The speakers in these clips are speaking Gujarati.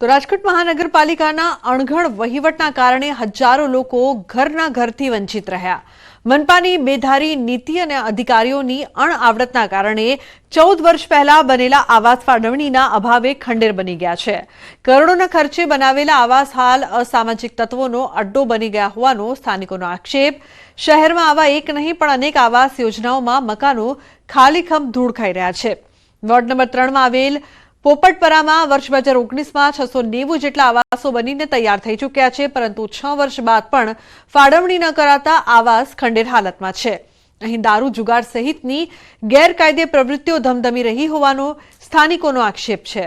તો રાજકોટ મહાનગરપાલિકાના અણઘડ વહીવટના કારણે હજારો લોકો ઘરના ઘરથી વંચિત રહ્યા। મનપાની બેધારી નીતિ અને અધિકારીઓની અણઆવડતના કારણે 14 વર્ષ પહેલા બનેલા આવાસ ફાળવણીના અભાવે ખંડેર બની ગયા છે। કરોડોના ખર્ચે બનાવેલા આવાસ હાલ અસામાજિક તત્વોનો અડ્ડો બની ગયા હોવાનો સ્થાનિકોનો આક્ષેપ। શહેરમાં આવા એક નહીં પણ અનેક આવાસ યોજનાઓમાં મકાનો ખાલીખમ ધૂળ ખાઈ રહ્યા છે। વોર્ડ નંબર 3 માં આવેલ પોપટપરામાં વર્ષ 2019માં 690 જેટલા આવાસો બનીને તૈયાર થઈ ચૂક્યા છે, પરંતુ 6 વર્ષ બાદ પણ ફાળવણી ન કરાતા આવાસ ખંડેર હાલતમાં છે। અહીં દારૂ જુગાર સહિતની ગેરકાયદે પ્રવૃત્તિઓ ધમધમી રહી હોવાનો સ્થાનિકોનો આક્ષેપ છે।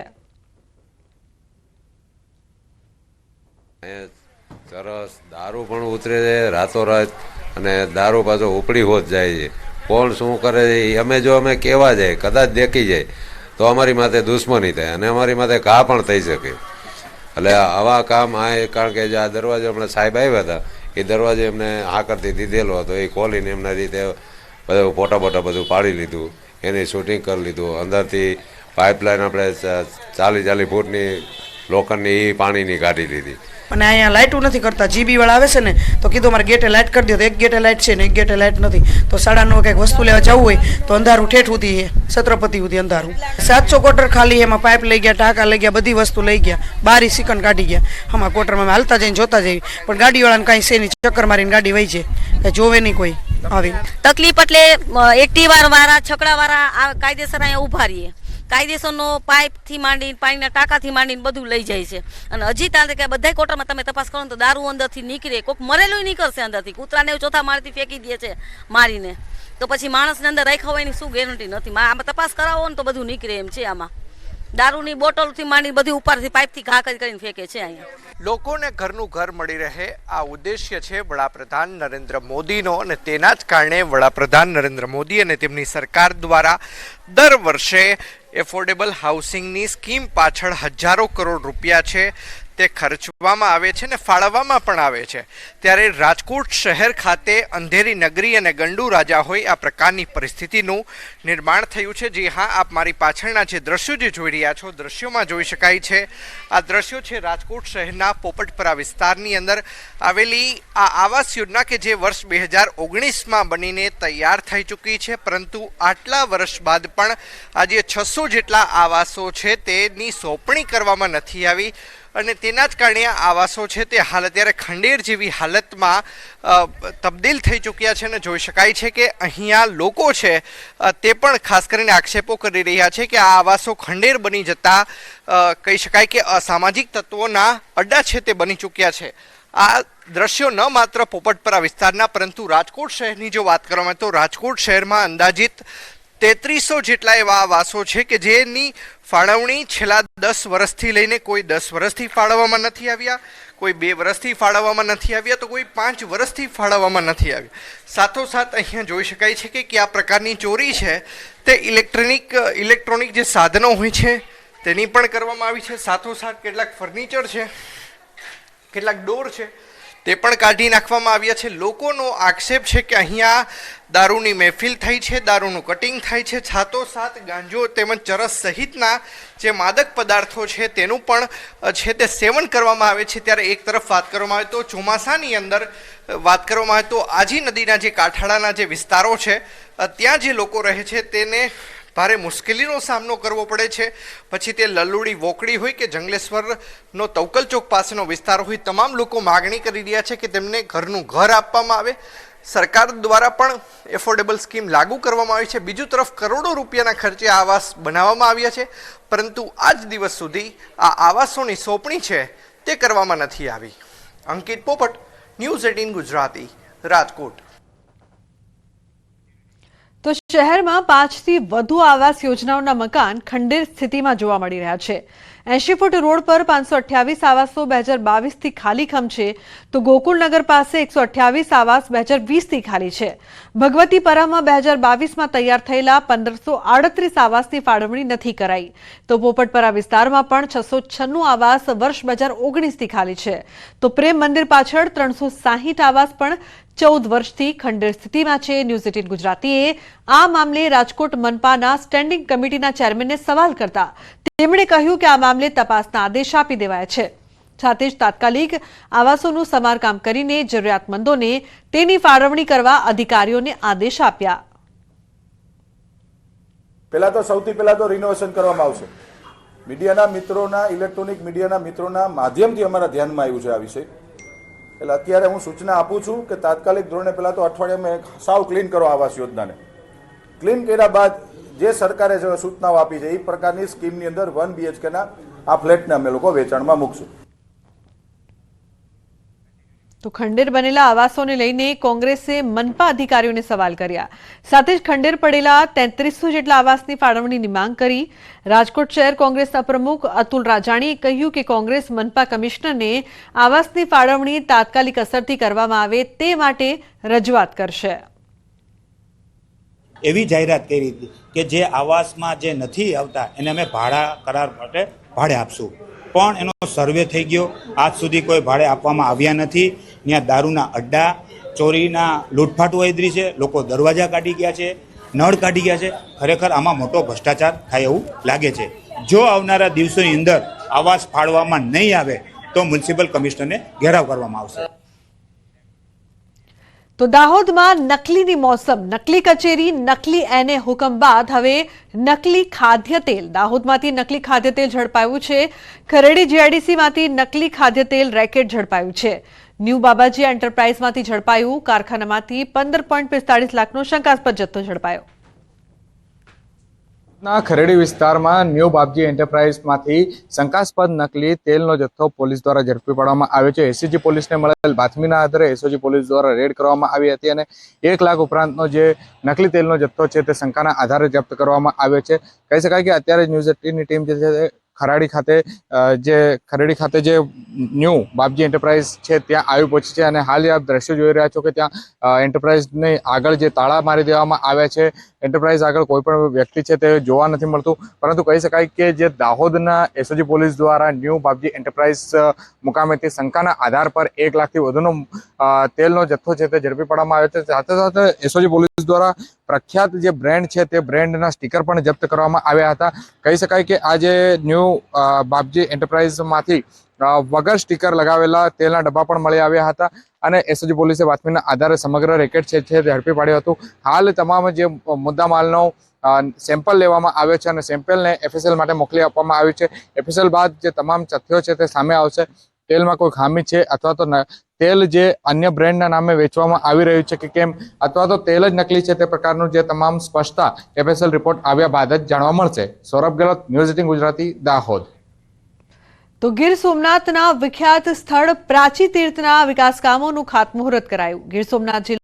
સરસ દારૂ પણ ઉતરે છે રાતોરાત અને દારૂ પાછો ઉપડી હોત જાય છે। કોણ શું કરે છે અમે જો અમે કહેવા જાય કદાચ દેખી જાય તો અમારી માથે દુશ્મની થાય અને અમારી માથે ઘા પણ થઈ શકે। એટલે આવા કામ આ કારણ કે જે આ દરવાજો હમણાં સાહેબ આવ્યા હતા એ દરવાજે એમને હાકરથી દીધેલો હતો, એ ખોલીને એમના રીતે બધું ફોટા બોટા બધું પાડી લીધું, એની શૂટિંગ કરી લીધું। અંદરથી પાઇપલાઇન આપણે 40 ફૂટની લોખંડની એ પાણીની કાઢી લીધી। અને અહીંયા લાઇટો નથી કરતા। જીબી વાળા આવે છે ને તો કીધું મારે ગેટે લાઇટ કરી દો, તો એક ગેટે લાઇટ છે ને એક ગેટે લાઇટ નથી। તો 9:30 કંઈક વસ્તુ લેવા જવું હોય તો અંધારું ઠેઠ સુધી છે, છત્રપતિ સુધી અંધારું। 700 ક્વાર્ટર ખાલી, એમાં પાઇપ લઈ ગયા, ટાંકા લઈ ગયા, બધી વસ્તુ લઈ ગયા, બારી સિકન કાઢી ગયા। આમાં ક્વાર્ટરમાં હાલતા જઈને જોતા જઈએ, પણ ગાડીવાળાને કાંઈ છે નહીં, ચક્કર મારીને ગાડી વહી છે, કાંઈ જોવે નહીં કોઈ આવી તકલીફ। એટલે એક્ટિવા વાળા છકડા વાળા કાયદેસર અહીંયા ઉભા રહીએ, કાયદેસરનો પાઇપથી માંડીને પાણીના ટાંકાથી માંડીને બધું લઈ જાય છે। અને હજી ત્યાં કે બધા ક્વાર્ટરમાં તમે તપાસ કરો તો દારૂ અંદરથી નીકળે, કોઈક મરેલું નીકળશે અંદરથી, કૂતરાને એવું ચોથા માળથી ફેંકી દે છે મારીને, તો પછી માણસને અંદર રાખ્યા હોયની શું ગેરંટી નથી। આમાં તપાસ કરાવો ને તો બધું નીકળે એમ છે। આમાં દારૂની બોટલથી માંડીને બધી ઉપરથી પાઇપથી ઘા કરીને ફેંકે છે અહીંયા। લોકોને ઘરનું ઘર મળી રહે આ ઉદ્દેશ્ય છે વડાપ્રધાન નરેન્દ્ર મોદીનો, અને તેના જ કારણે વડાપ્રધાન નરેન્દ્ર મોદી અને તેમની સરકાર દ્વારા દર વર્ષે એફોર્ડેબલ હાઉસિંગની સ્કીમ પાછળ હજારો કરોડ રૂપિયા છે તે ખર્ચવામાં આવે છે ને ફાળવવામાં પણ આવે છે। ત્યારે રાજકોટ શહેર ખાતે અંધેરી નગરી અને ગંડુ રાજા હોય આ પ્રકારની પરિસ્થિતિનું નિર્માણ થયું છે। જી હા, આપ મારી પાછળના જે દ્રશ્યો જે જોઈ રહ્યા છો, દ્રશ્યોમાં જોઈ શકાય છે આ દ્રશ્યો છે રાજકોટ શહેરના પોપટપરા વિસ્તારની અંદર આવેલી આ આવાસ યોજના કે જે વર્ષ 2019માં બનીને તૈયાર થઈ ચૂકી છે, પરંતુ આટલા વર્ષ બાદ પણ આજે 600 જેટલા આવાસો છે તેની સોંપણી કરવામાં નથી આવી, અને તેના જ કારણે આવાસો છે તે હાલ અત્યારે ખંડેર જેવી હાલતમાં તબદીલ થઈ ચૂક્યા છે। અને જોઈ શકાય છે કે અહીંયા લોકો છે તે પણ ખાસ કરીને આક્ષેપો કરી રહ્યા છે કે આ આવાસો ખંડેર બની જતા કહી શકાય કે અસામાજિક તત્વોના અડ્ડા છે તે બની ચૂક્યા છે। આ દ્રશ્યો ન માત્ર પોપટપરા વિસ્તારના પરંતુ રાજકોટ શહેરની જો વાત કરવામાં તો રાજકોટ શહેરમાં અંદાજિત 3300 જેટલા એવા આવાસો છે કે જેની ફાળવણી છેલ્લા 10 વર્ષથી લઈને કોઈ 10 વર્ષથી ફાળવવામાં નથી આવ્યા, કોઈ 2 વર્ષથી ફાળવવામાં નથી આવ્યા, તો કોઈ 5 વર્ષથી ફાળવવામાં નથી આવ્યા। સાથોસાથ અહીંયા જોઈ શકાય છે કે કયા પ્રકારની ચોરી છે તે ઇલેક્ટ્રોનિક જે સાધનો હોય છે તેની પણ કરવામાં આવી છે। સાથોસાથ કેટલાક ફર્નિચર છે, કેટલાક ડોર છે તે પણ કાઢી નાખવામાં આવ્યા છે। લોકોનો આક્ષેપ છે કે અહીંયા દારૂની મહેફિલ થઈ છે, દારૂનું કટિંગ થાય છે, સાથોસાથ ગાંજો તેમજ ચરસ સહિતના જે માદક પદાર્થો છે તેનું પણ છે તે સેવન કરવામાં આવે છે। ત્યારે એક તરફ વાત કરવામાં આવે તો ચોમાસાની અંદર વાત કરવામાં આવે તો આજી નદીના જે કાંઠાળાના જે વિસ્તારો છે ત્યાં જે લોકો રહે છે તેને ભારે મુશ્કેલીનો સામનો કરવો પડે છે। પછી તે લલ્લુડી વોકડી હોય કે જંગલેશ્વરનો તવકલ ચોક પાસેનો વિસ્તાર હોય, તમામ લોકો માગણી કરી રહ્યા છે કે તેમને ઘરનું ઘર આપવામાં આવે। સરકાર દ્વારા પણ એફોર્ડેબલ સ્કીમ લાગુ કરવામાં આવી છે। બીજું તરફ કરોડો રૂપિયાના ખર્ચે આવાસ બનાવવામાં આવ્યા છે, પરંતુ આજ દિવસ સુધી આ આવાસોની સોંપણી છે તે કરવામાં નથી આવી। અંકિત પોપટ, ન્યૂઝ 18 ગુજરાતી, રાજકોટ। તો શહેરમાં 5 થી વધુ આવાસ યોજનાઓના મકાન ખંડેર સ્થિતિમાં જોવા મળી રહ્યા છે। 80 ફૂટ રોડ પર 528 આવાસો 2022 થી ખાલીખમ છે, તો ગોકુળનગર પાસે 128 આવાસ 2020 થી ખાલી છે। ભગવતીપરામાં 2022માં તૈયાર થયેલા 1538 આવાસની ફાળવણી નથી કરાઈ, તો પોપટપરા વિસ્તારમાં પણ 696 આવાસ વર્ષ 2019 થી ખાલી છે। તો પ્રેમ મંદિર પાછળ 360 આવાસ પણ 14 વર્ષથી ખંડેર સ્થિતિમાં છે। ન્યૂઝ 18 ગુજરાતીએ આ મામલે રાજકોટ મનપાના સ્ટેન્ડિંગ કમિટીના ચેરમેનને સવાલ કરતા તેમણે કહ્યું કે આ મામલે તપાસના આદેશ આપી દેવાયા છે. સાથે જ તાત્કાલિક આવાસોનું સમારકામ કરીને જરૂરિયાતમંદોને તેની ફાળવણી કરવા અધિકારીઓને આદેશ આપ્યા. પહેલા તો સૌથી પહેલા તો રિનોવેશન કરવામાં આવશે. મીડિયાના મિત્રોના, ઇલેક્ટ્રોનિક મીડિયાના મિત્રોના માધ્યમથી અમારા ધ્યાનમાં આવ્યું છે આ વિષય. એટલે અત્યારે હું સૂચના આપું છું કે તાત્કાલિક ધોરણે પહેલા તો અઠવાડિયામાં સાવ ક્લીન કરો આવાસ યોજનાને. ક્લીન કર્યા બાદ જે સરકારે જે સૂચનાઓ આપી છે એ પ્રકારની સ્કીમની અંદર 1 BHKના આ ફ્લેટને અમે લોકો વેચાણમાં મૂકશું. તો ખંડેર બનેલા આવાસોને લઈને કોંગ્રેસે મનપા અધિકારીઓને સવાલ કર્યા. સાથે જ ખંડેર પડેલા 3300 જેટલા આવાસની ફાળવણીની માંગ કરી. રાજકોટ શહેર કોંગ્રેસના પ્રમુખ અતુલ રાજાણીએ કહ્યું કે કોંગ્રેસ મનપા કમિશનરને આવાસની ફાળવણી તાત્કાલિક અસરથી કરવામાં આવે તે માટે રજૂઆત કરશે. એવી જાહેરાત કરી હતી કે જે આવાસમાં જે નથી આવતા એને અમે ભાડા કરાર માટે ભાડે આપશું, પણ એનો સર્વે થઈ ગયો, આજ સુધી કોઈ ભાડે આપવામાં આવ્યા નથી. ત્યાં દારૂના અડ્ડા, ચોરીના લૂંટફાટ વધી છે, લોકો દરવાજા કાઢી ગયા છે, નળ કાઢી ગયા છે. ખરેખર આમાં મોટો ભ્રષ્ટાચાર થાય એવું લાગે છે. જો આવનારા દિવસોની અંદર આવાસ ફાળવામાં નહીં આવે તો મ્યુનિસિપલ કમિશનરને ઘેરાવ કરવામાં આવશે. તો દાહોદમાં નકલીની મોસમ, નકલી કચેરી, નકલી એને હુકમ બાદ હવે નકલી ખાદ્ય તેલ. દાહોદમાંથી નકલી ખાદ્ય તેલ ઝડપાયું છે. ખરેડી જીઆઈડીસીમાંથી નકલી ખાદ્ય તેલ રેકેટ ઝડપાયું છે. ન્યૂ બાબાજી એન્ટરપ્રાઇઝમાંથી ઝડપાયું. કારખાનામાંથી 15.45 લાખનો શંકાસ્પદ જથ્થો ઝડપાયો. ના ખરેડી વિસ્તારમાં ન્યૂ બાબજી એન્ટરપ્રાઇઝમાંથી શંકાસ્પદ નકલી તેલનો જથ્થો પોલીસ દ્વારા ઝડપી પાડવામાં આવ્યો છે. એસઓજી પોલીસને મળેલ બાતમીના આધારે એસઓજી પોલીસ દ્વારા રેડ કરવામાં આવી હતી અને 1 લાખ ઉપરાંતનો જે નકલી તેલનો જથ્થો છે તે શંકાના આધારે જપ્ત કરવામાં આવ્યો છે. કહી શકાય કે અત્યારે ન્યૂઝ 18ની ટીમ જે છે ખરેડી ખાતે જે ન્યૂ બાબજી એન્ટરપ્રાઇઝ છે ત્યાં આવી પહોંચી છે અને હાલ આપ દ્રશ્યો જોઈ રહ્યા છો કે ત્યાં એન્ટરપ્રાઇઝની આગળ જે તાળા મારી દેવામાં આવ્યા છે. એન્ટરપ્રાઇઝ આગળ કોઈ પણ વ્યક્તિ છે તે જોવા નથી મળતું, પરંતુ કહી શકાય કે જે દાહોદના એસઓજી પોલીસ દ્વારા ન્યૂ બાબજી એન્ટરપ્રાઇઝ મુકામેથી શંકાના આધાર પર 1 લાખથી વધુનો તેલનો જથ્થો છે તે ઝડપી પાડવામાં આવ્યો છે. સાથે સાથે એસઓજી પોલીસ દ્વારા પ્રખ્યાત જે બ્રેન્ડ છે તે બ્રેન્ડના સ્ટીકર પણ જપ્ત કરવામાં આવ્યા હતા. કહી શકાય કે આ જે ન્યૂ બાબજી એન્ટરપ્રાઇઝમાંથી વગર સ્ટીકર લગાવેલા તેલના ડબ્બા પણ મળી આવ્યા હતા અને એસઓજી પોલીસે બાતમીના આધારે સમગ્ર રેકેટ છે તે ઝડપી પાડ્યું હતું. હાલ તમામ જે મુદ્દામાલનો સેમ્પલ લેવામાં આવ્યો છે અને સેમ્પલને FSL માટે મોકલી આપવામાં આવ્યું છે. FSL બાદ જે તમામ તથ્યો છે તે સામે આવશે. તેલમાં કોઈ ખામી છે અથવા તો તેલ જે અન્ય બ્રેન્ડના નામે વેચવામાં આવી રહ્યું છે કે કેમ, અથવા તો તેલ જ નકલી છે, તે પ્રકારનું જે તમામ સ્પષ્ટતા FSL રિપોર્ટ આવ્યા બાદ જ જાણવા મળશે. સૌરભ ગેહલોત, ન્યૂઝ 18 ગુજરાતી, દાહોદ. તો ગીર સોમનાથના વિખ્યાત સ્થળ પ્રાચી તીર્થના વિકાસ કામોનું ખાતમુહૂર્ત કરાયું. ગીર સોમનાથ જિલ્લા